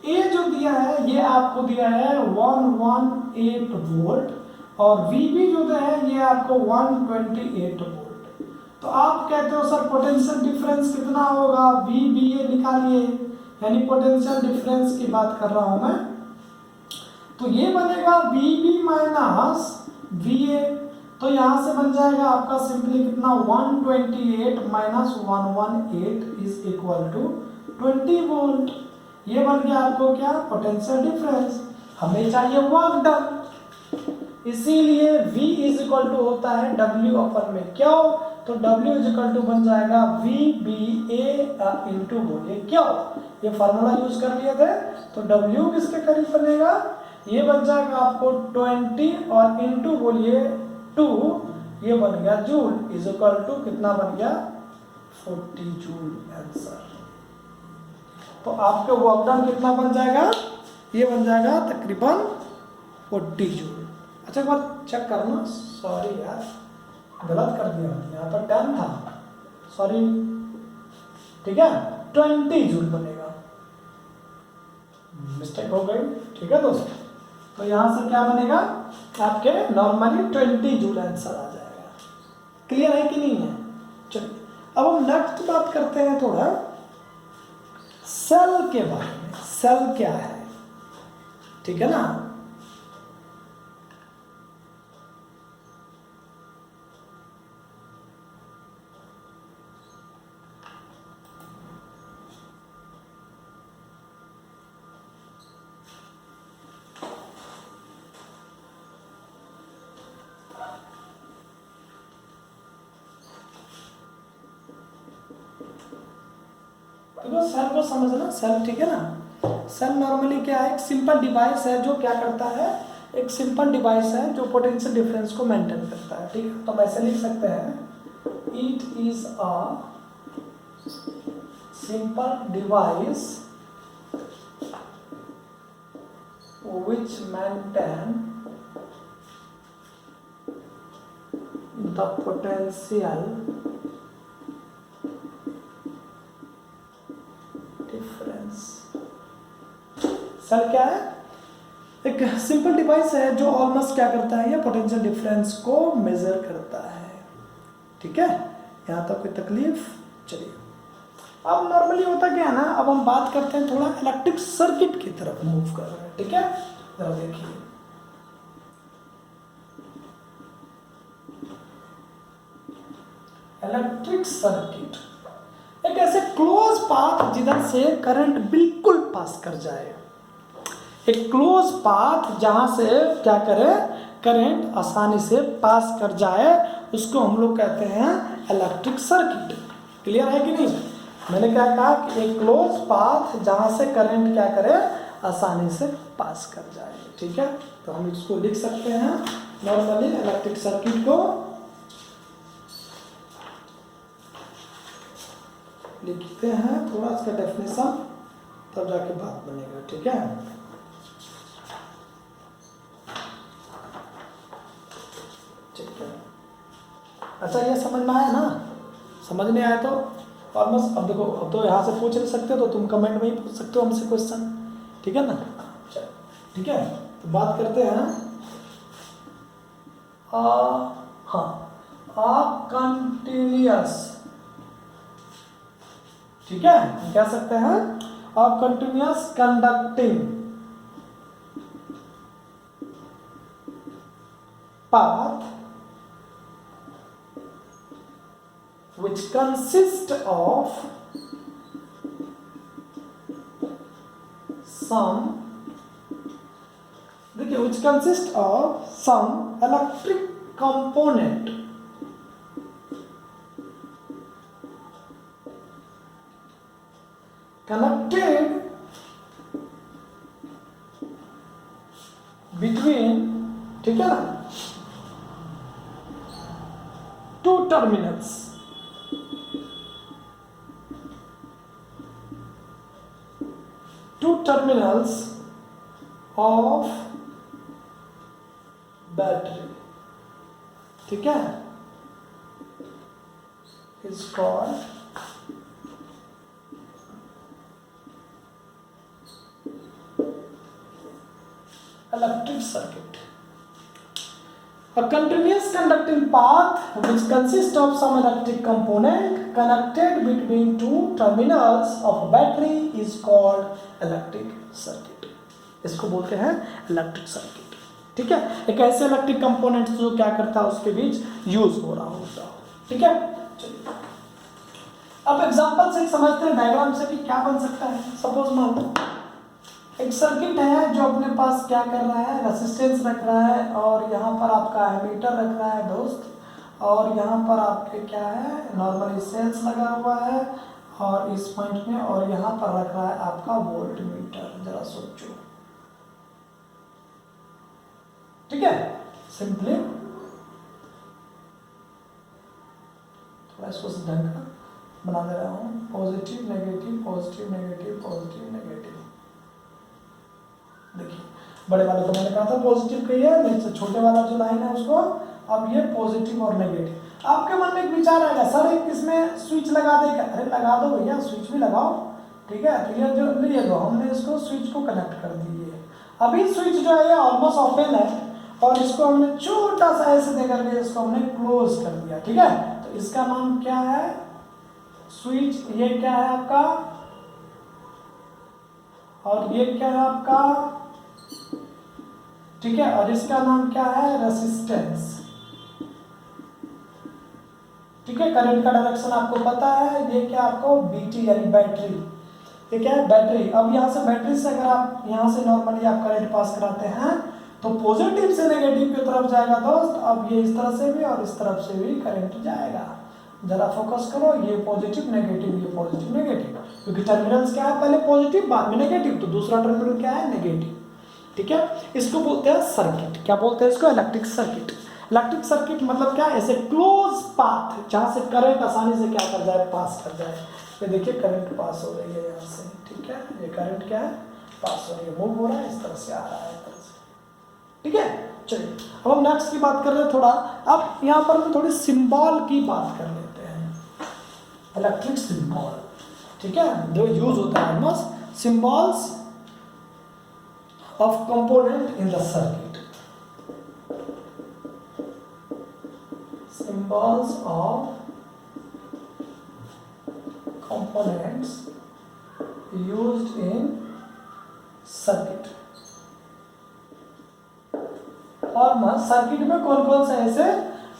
ए जो दिया है ये आपको दिया है 118 वोल्ट, और वी बी जो दिया है ये आपको 128 वोल्ट। तो आप कहते हो सर पोटेंशियल डिफरेंस कितना होगा, वी बी ए निकालिए, यानी पोटेंशियल डिफरेंस की बात कर रहा हूं मैं। तो ये बनेगा V B minus V A, तो यहां से बन जाएगा आपका सिंपली कितना, 128 minus 118 is equal to 20 volt. ये बन गया आपको क्या, पोटेंशियल डिफरेंस। हमें चाहिए वर्क डन, इसीलिए V इज इक्वल टू होता है W अपन में, क्यों, तो W इज इक्वल टू बन जाएगा VBA इंटू, बोलिए क्यों, ये फार्मूला यूज कर लिए थे, तो W किसके करीब बनेगा, ये बन जाएगा आपको 20 और इंटू बोलिए 2, ये बन गया जूल, इज इक्वल टू कितना बन गया, 40 जूल आंसर। तो आपके वर्क डन कितना बन जाएगा, ये बन जाएगा तकरीबन 40 जूल। अच्छा एक बार चेक करना, सॉरी यार गलत कर दिया, यहाँ पर 10 था, सॉरी, ठीक है, 20 जूल बनेगा, मिस्टेक हो गई, ठीक है दोस्तों। तो यहाँ से क्या बनेगा आपके नॉर्मली 20 जूल आंसर आ जाएगा। क्लियर है कि नहीं है, चलिए अब हम नेक्स्ट बात करते हैं थोड़ा सेल के बारे में। सेल क्या है, ठीक है ना, देखो सेल को समझना, सेल ठीक है ना, सेल नॉर्मली क्या है, एक सिंपल डिवाइस है जो क्या करता है, एक सिंपल डिवाइस है जो पोटेंशियल डिफरेंस को मेंटेन करता है, ठीक है। तो हम ऐसे लिख सकते हैं, it is a simple device which maintain the potential difference। Cell क्या है, एक सिंपल डिवाइस है जो ऑलमोस्ट क्या करता है, ये पोटेंशियल डिफरेंस को मेजर करता है, ठीक है। यहाँ तक कोई तकलीफ, चलिए अब नॉर्मली होता क्या है ना, अब हम बात करते हैं थोड़ा इलेक्ट्रिक सर्किट की तरफ मूव कर रहे हैं, ठीक है। जरा देखिए इलेक्ट्रिक सर्किट एक ऐसे क्लोज पाथ जिधर से करंट बिल्कुल पास कर जाए, एक क्लोज पाथ जहां से क्या करे, करंट आसानी से पास कर जाए, उसको हम लोग कहते हैं इलेक्ट्रिक सर्किट। क्लियर है कि नहीं, मैंने क्या कहा कि एक क्लोज पाथ जहां से करंट क्या करे, आसानी से पास कर जाए, ठीक है। तो हम इसको लिख सकते हैं नॉर्मली इलेक्ट्रिक सर्किट को लिखते हैं, थोड़ा इसका डेफिनेशन तब जाके बात बनेगा, ठीक है। ठीक है, अच्छा ये समझ में आया ना, समझ नहीं आया तो ऑलमोस्ट, अब देखो अब तो यहाँ से पूछ नहीं सकते, तो तुम कमेंट में ही पूछ सकते हो हमसे क्वेश्चन, ठीक है ना। चलो ठीक है, तो बात करते हैं कंटिन्यूअस, ठीक है, कह सकते हैं continuous conducting path which consist of some, देखिए, which consist of some electric component connected between, ठीक है ना, two terminals, of battery, ठीक है, is called electric circuit. A continuous conducting path which consists of some electric component connected between two terminals of a battery is called electric circuit. इसको बोलते हैं electric circuit, ठीक है। एक ऐसे electric component जो क्या करता है उसके बीच यूज हो रहा होता है, ठीक है। चलिए अब एग्जांपल से समझते हैं डायग्राम से कि क्या बन सकता है। सपोज मान लो एक सर्किट है जो अपने पास क्या कर रहा है, रेसिस्टेंस रख रहा है, और यहाँ पर आपका एमीटर रख रहा है दोस्त, और यहाँ पर आपके क्या है, नॉर्मली सेल्स लगा हुआ है, और इस पॉइंट में, और यहाँ पर रख रहा है आपका वोल्ट मीटर। जरा सोचो, ठीक है। सिंपली थोड़ा इसको ढंग का बना दे रहा हूँ, positive negative positive negative positive negative. देखिए बड़े वाले को मैंने कहा था पॉजिटिव कही है, नीचे छोटे वाला जो लाइन है उसको, अब ये पॉजिटिव और नेगेटिव। आपके मन में एक विचार आएगा, सर एक इसमें स्विच लगा दे क्या? अरे लगा दो भैया, स्विच भी लगाओ, ठीक है। तो ये जो लिए दो, हमने इसको स्विच को कनेक्ट कर दिए। अभी स्विच जो है ये ऑलमोस्ट ओपन है, और इसको हमने छोटा सा ऐसे दे करके इसको हमने क्लोज कर दिया, ठीक है। तो इसका नाम क्या है, स्विच। ये क्या है आपका, और ये क्या है आपका, ठीक है। और इसका नाम क्या है, रेसिस्टेंस, ठीक है। करंट का डायरेक्शन आपको पता है, ये क्या आपको बीटी यानी बैटरी, ये क्या है, बैटरी। अब यहाँ से बैटरी से अगर आप यहाँ से नॉर्मली आप करंट पास कराते हैं तो पॉजिटिव से नेगेटिव की तरफ जाएगा दोस्त। अब ये इस तरह से भी और इस तरफ से भी करंट जाएगा। जरा फोकस करो, ये पॉजिटिव नेगेटिव, ये पॉजिटिव नेगेटिव, क्योंकि टर्मिनल्स क्या है, पहले पॉजिटिव बाद में नेगेटिव, तो दूसरा टर्मिनल क्या है, नेगेटिव, ठीक है। इसको बोलते हैं सर्किट। क्या बोलते हैं इसको, इलेक्ट्रिक सर्किट। इलेक्ट्रिक सर्किट मतलब क्या, ऐसे क्लोज पाथ जहाँ से करंट आसानी से क्या कर जाए, पास कर जाए। ये देखिए करंट पास हो रही है यहाँ से, ठीक है। ये करंट क्या है, पास हो रही है, मूव हो रहा है, इस तरह से आ रहा है, ठीक है। चलिए अब हम नेक्स्ट की बात कर रहे हैं थोड़ा। अब यहाँ पर हम थोड़ी सिंबल की बात कर लेते हैं, इलेक्ट्रिक सिंबल, ठीक है, जो यूज होता है almost symbols of component in the circuit. Symbols of components used in circuit. और सर्किट में कौन कौन से ऐसे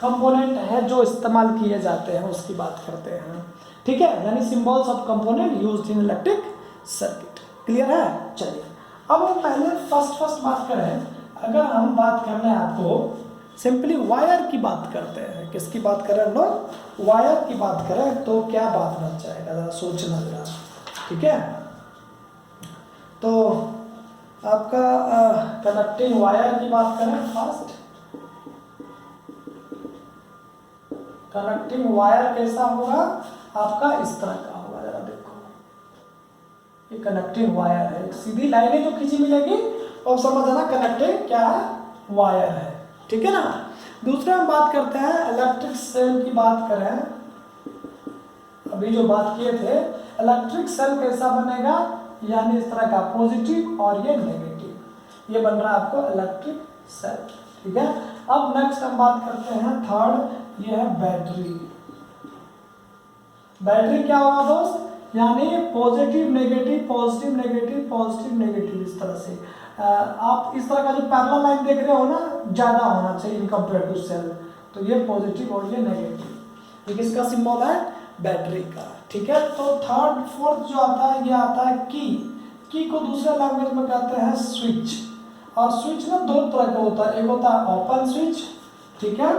कंपोनेंट हैं जो इस्तेमाल किए जाते हैं उसकी बात करते हैं, ठीक है। यानी symbols of component used in electric circuit. Clear है। चलिए अब हम पहले फर्स्ट बात करें, अगर हम बात कर रहे हैं आपको सिंपली वायर की बात करते हैं। किसकी बात करें हम लोग, वायर की बात करें तो क्या बात बन जाएगा, जरा सोचना जरा, ठीक है। तो आपका कनेक्टिंग वायर की बात करें फर्स्ट। कनेक्टिंग वायर कैसा होगा आपका, इस तरह का होगा। जरा देखो ये कनेक्टिंग वायर है, एक सीधी लाइनें जो खींची मिलेगी और समझ आना कनेक्टिंग क्या है, वायर है, ठीक है ना। दूसरा हम बात करते हैं इलेक्ट्रिक सेल की बात करें। अभी जो बात किए थे इलेक्ट्रिक सेल कैसा बनेगा, यानी इस तरह का पॉजिटिव और ये नेगेटिव, ये बन रहा है आपको इलेक्ट्रिक सेल, ठीक है। अब नेक्स्ट हम बात करते हैं थर्ड, ये है बैटरी। बैटरी क्या होगा दोस्त, यानी positive negative positive negative positive negative, इस तरह से आप इस तरह का जो पैरेलल लाइन देख रहे हो ना, ज़्यादा होना चाहिए इन कंपेयर टू सेल, तो ये पॉजिटिव और ये नेगेटिव। ये किसका सिंबल है? बैटरी का। ठीक है, तो थर्ड फोर्थ जो आता है ये आता है की को दूसरे लैंग्वेज में कहते हैं स्विच। और स्विच ना दो तरह का होता है, एक होता है ओपन स्विच, ठीक है,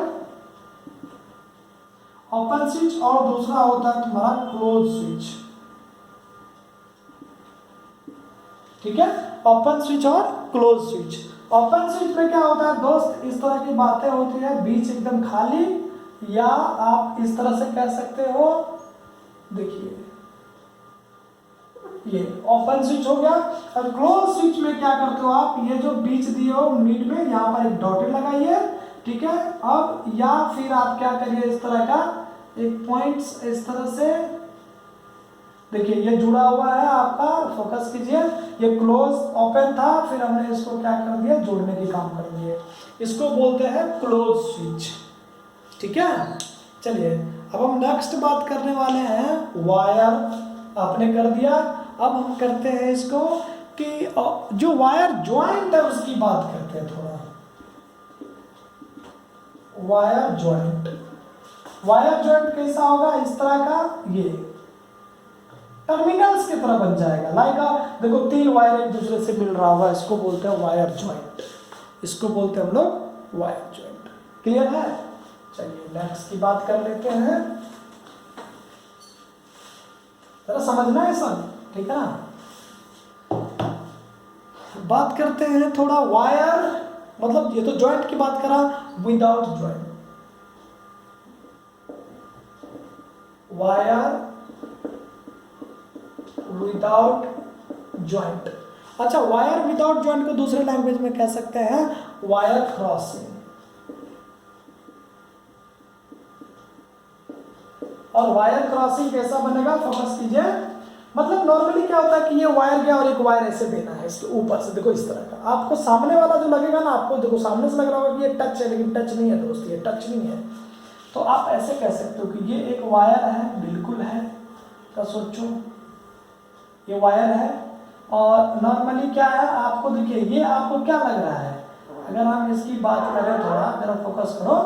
ओपन स्विच, और दूसरा होता है तुम्हारा क्लोज स्विच। ठीक है, ओपन स्विच और क्लोज स्विच। ओपन स्विच में क्या होता है दोस्त, इस तरह की बातें होती है, बीच एकदम खाली, या आप इस तरह से कह सकते हो, देखिए ये ओपन स्विच हो गया। और क्लोज स्विच में क्या करते हो आप, ये जो बीच दिए हो मिड में, यहाँ पर एक डॉटेड लगाइए, ठीक है। अब या फिर आप क्या करिए, इस तरह का एक पॉइंट्स इस तरह से, देखिए ये जुड़ा हुआ है आपका, फोकस कीजिए, ये क्लोज ओपन था, फिर हमने इसको क्या कर दिया, जोड़ने की काम कर दिए, इसको बोलते हैं क्लोज स्विच। ठीक है, चलिए अब हम नेक्स्ट बात करने वाले हैं वायर। आपने कर दिया, अब हम करते हैं इसको कि जो वायर ज्वाइंट है उसकी बात करते हैं थोड़ा। वायर ज्वाइंट, वायर ज्वाइंट कैसा होगा, इस तरह का, ये टर्मिनल्स की तरह बन जाएगा, लाइक देखो 3 वायर एक दूसरे से मिल रहा होगा, इसको बोलते हैं वायर ज्वाइंट, इसको बोलते हैं हम लोग वायर ज्वाइंट। क्लियर है? चलिए नेक्स्ट की बात कर लेते हैं, जरा समझना है सब, ठीक है ना। बात करते हैं थोड़ा वायर, मतलब ये तो ज्वाइंट की बात करा, without joint, wire without joint. अच्छा, वायर विदाउट ज्वाइंट को दूसरे लैंग्वेज में कह सकते हैं वायर क्रॉसिंग। और वायर क्रॉसिंग कैसा बनेगा, फोकस कीजिए, मतलब नॉर्मली क्या होता है कि ये वायर गया और एक वायर ऐसे देना है इसके ऊपर से, देखो इस तरह का, आपको सामने वाला जो लगेगा ना, आपको देखो सामने से लग रहा होगा कि ये टच है, लेकिन टच नहीं है दोस्त, ये टच नहीं है। तो आप ऐसे कह सकते हो कि ये एक वायर है, बिल्कुल है, तो सोचो ये वायर है, और नॉर्मली क्या है, आपको देखिए ये आपको क्या लग रहा है, अगर हम इसकी बात करें थोड़ा, जरा फोकस करो,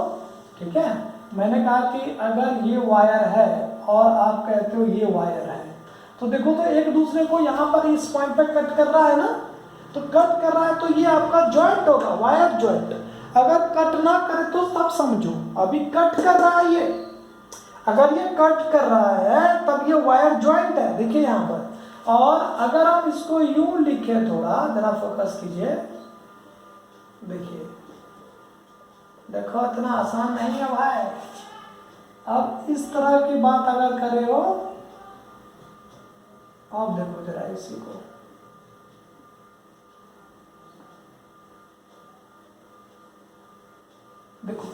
ठीक है। मैंने कहा कि अगर ये वायर है और आप कहते हो ये वायर है, तो देखो तो एक दूसरे को यहाँ पर इस पॉइंट पे कट कर रहा है ना, तो कट कर रहा है, तो ये आपका ज्वाइंट होगा, वायर ज्वाइंट। अगर कट ना करे तो तब समझो, अभी कट कर रहा है ये, अगर ये कट कर रहा है तब ये वायर ज्वाइंट है, देखिए यहाँ पर। और अगर हम इसको यूं लिखे, थोड़ा जरा फोकस कीजिए, देखिए, देखो इतना आसान नहीं है भाई। अब इस तरह की बात अगर करे हो, अब देखो जरा इसी को, देखो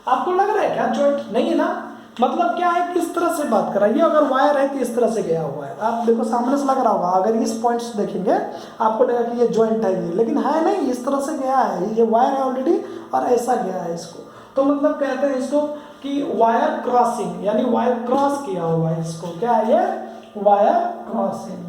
आपको लग रहा है क्या ज्वाइंट नहीं है ना, मतलब क्या है, किस तरह से बात कर रहा है, ये अगर वायर है तो इस तरह से गया हुआ है, आप देखो सामने से लग रहा होगा, अगर इस पॉइंट से देखेंगे आपको लगेगा कि ये ज्वाइंट है ये, लेकिन है नहीं, इस तरह से गया है, ये वायर है ऑलरेडी और ऐसा गया है इसको, तो मतलब कहते हैं इसको कि वायर क्रॉसिंग, यानी वायर क्रॉस किया हुआ है, इसको क्या है, ये वायर क्रॉसिंग।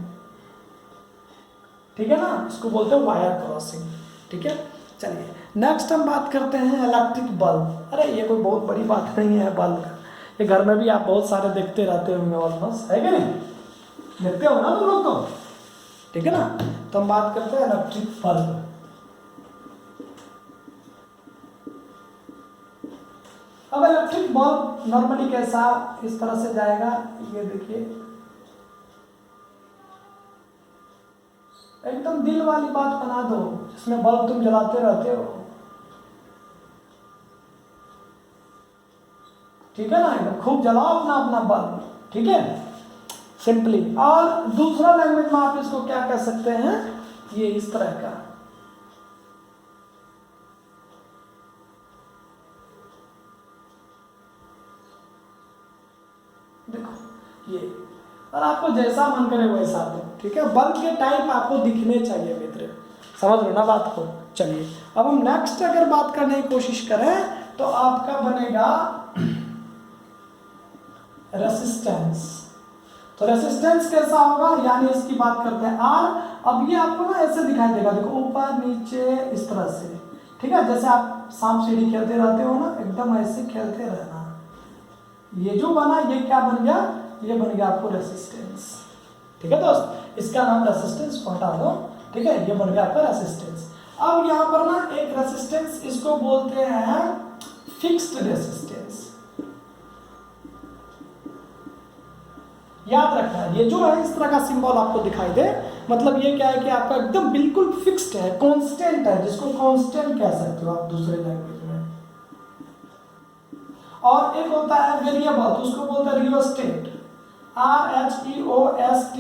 ठीक है ना, इसको बोलते हैं वायर क्रॉसिंग। ठीक है, चलिए नेक्स्ट हम बात करते हैं इलेक्ट्रिक बल्ब। अरे ये कोई बहुत बड़ी बात नहीं है बल्ब का, ये घर में भी आप बहुत सारे देखते रहते होंगे ऑलमोस्ट, है कि नहीं, देखते हो ना तुम लोग तो, ठीक है ना। तो हम बात करते हैं इलेक्ट्रिक बल्ब। अब इलेक्ट्रिक बल्ब नॉर्मली कैसा, इस तरह से जाएगा, ये देखिए एकदम दिल वाली बात बना दो, जिसमें बल्ब तुम जलाते रहते हो, ठीक है ना, एकदम खूब जलाओ अपना अपना बल्ब, ठीक है, सिंपली। और दूसरा लैंग्वेज में आप इसको क्या कह सकते हैं, ये इस तरह का, देखो ये, और आपको जैसा मन करे वैसा दो, ठीक है। बल्ब के टाइप आपको दिखने चाहिए मित्र, समझ लो ना बात को। चलिए अब हम नेक्स्ट अगर बात करने की कोशिश करें तो आपका बनेगा रेसिस्टेंस। तो रेसिस्टेंस कैसा होगा, यानी इसकी बात करते हैं आर। अब ये आपको ना ऐसे दिखाई देगा, देखो ऊपर नीचे इस तरह से, ठीक है, जैसे आप सांप सीढ़ी खेलते रहते हो ना, एकदम ऐसे खेलते रहना, ये जो बना ये क्या बन गया, ये बन गया आपको रेसिस्टेंस। ठीक है दोस्त, इसका नाम रेसिस्टेंस को हटा दो। ठीक है, ये बन गया आपका रेसिस्टेंस। अब यहाँ पर ना एक रेसिस्टेंस, इसको बोलते हैं फिक्स्ड रेसिस्टेंस। याद रखना, ये जो है इस तरह का सिंबल आपको दिखाई दे, मतलब ये क्या है कि आपका एकदम बिल्कुल फिक्स्ड है, कांस्टेंट है, जिसको कांस्टेंट कह सकते हो आप दूसरे लैंग्वेज में। और एक होता है वेरिएबल, तो उसको बोलते हैं रियोस्टेट, RHEOSTAT।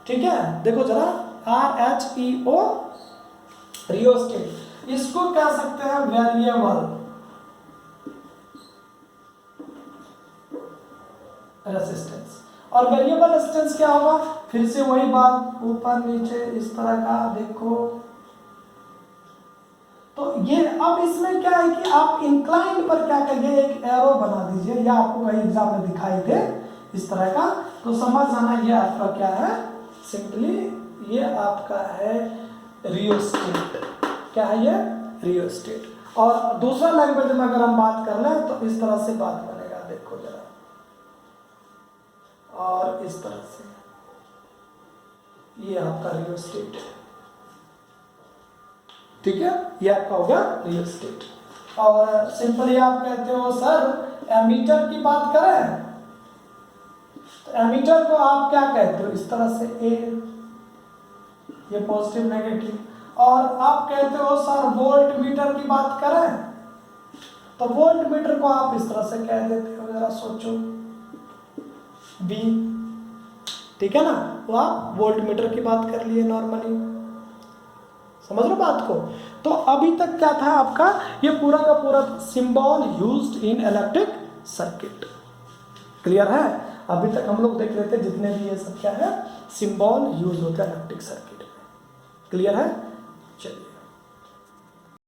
ठीक है, देखो जरा, RHEO रियोस्टेट, इसको कह सकते हैं वेरिएबल रेसिस्टेंस। और वेरिएबल रेसिस्टेंस क्या होगा, फिर से वही बात, ऊपर नीचे इस तरह का देखो। तो ये अब इसमें क्या है कि आप इंक्लाइन पर क्या करिए, एक एरो बना दीजिए, या आपको कहीं एग्जाम में दिखाई दे इस तरह का, तो समझ जाना ये आपका क्या है, सिंपली ये आपका है रियोस्टेट। क्या है ये, रियोस्टेट। और दूसरा लैंग्वेज में अगर हम बात कर लें तो इस तरह से बात बनेगा, देखो जरा, और इस तरह से, ये आपका रियोस्टेट। ठीक है, ये आपका हो गया रियोस्टेट। और सिंपली आप कहते हो सर एमीटर की बात करें, तो एमीटर को आप क्या कहते हो, इस तरह से ए, ये पॉजिटिव नेगेटिव। और आप कहते हो सर वोल्ट मीटर की बात करें, तो वोल्ट मीटर को आप इस तरह से कह देते हो, जरा सोचो, बी। ठीक है ना, वो आप वोल्ट मीटर की बात कर लिए नॉर्मली, समझ लो बात को। तो अभी तक क्या था आपका, ये पूरा का पूरा symbol used in electric circuit. Clear है, अभी तक हम लोग देख रहे थे जितने भी ये सब क्या है, सिंबल यूज होता है इलेक्ट्रिक सर्किट में। क्लियर है, चलिए।